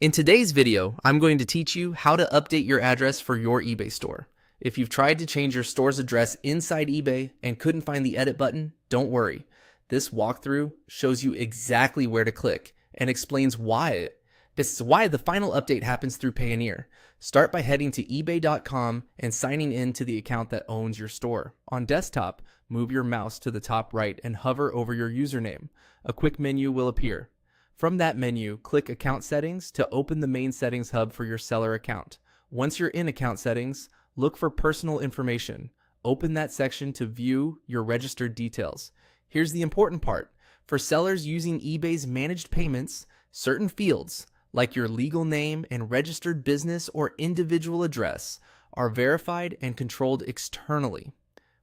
In today's video, I'm going to teach you how to update your address for your eBay store. If you've tried to change your store's address inside eBay and couldn't find the edit button, don't worry. This walkthrough shows you exactly where to click and explains why. This is why the final update happens through Payoneer. Start by heading to ebay.com and signing in to the account that owns your store. On desktop, move your mouse to the top right and hover over your username. A quick menu will appear. From that menu, click Account Settings to open the main settings hub for your seller account. Once you're in Account Settings, look for Personal Information. Open that section to view your registered details. Here's the important part. For sellers using eBay's managed payments, certain fields, like your legal name and registered business or individual address, are verified and controlled externally.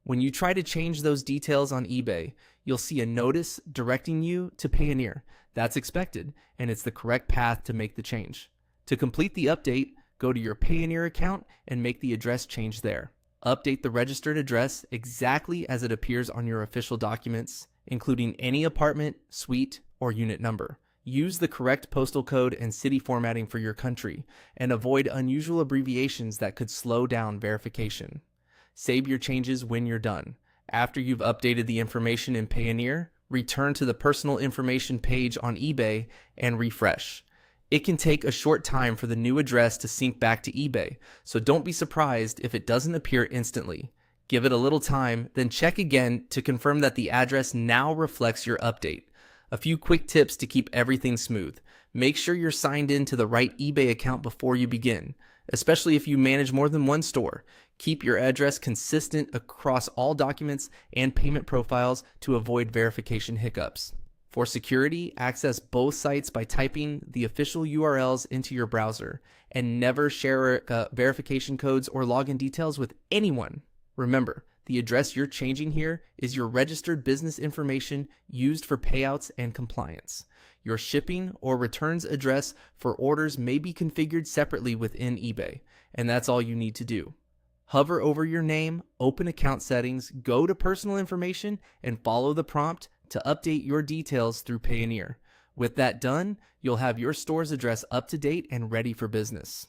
When you try to change those details on eBay, you'll see a notice directing you to Payoneer. That's expected, and it's the correct path to make the change. To complete the update, go to your Payoneer account and make the address change there. Update the registered address exactly as it appears on your official documents, including any apartment, suite, or unit number. Use the correct postal code and city formatting for your country, and avoid unusual abbreviations that could slow down verification. Save your changes when you're done. After you've updated the information in Payoneer, return to the personal information page on eBay and refresh. It can take a short time for the new address to sync back to eBay, so don't be surprised if it doesn't appear instantly. Give it a little time, then check again to confirm that the address now reflects your update. A few quick tips to keep everything smooth. Make sure you're signed in to the right eBay account before you begin, especially if you manage more than one store. Keep your address consistent across all documents and payment profiles to avoid verification hiccups. For security, access both sites by typing the official URLs into your browser, and never share verification codes or login details with anyone. Remember, the address you're changing here is your registered business information used for payouts and compliance. Your shipping or returns address for orders may be configured separately within eBay, and that's all you need to do. Hover over your name, open account settings, go to personal information, and follow the prompt to update your details through Payoneer. With that done, you'll have your store's address up to date and ready for business.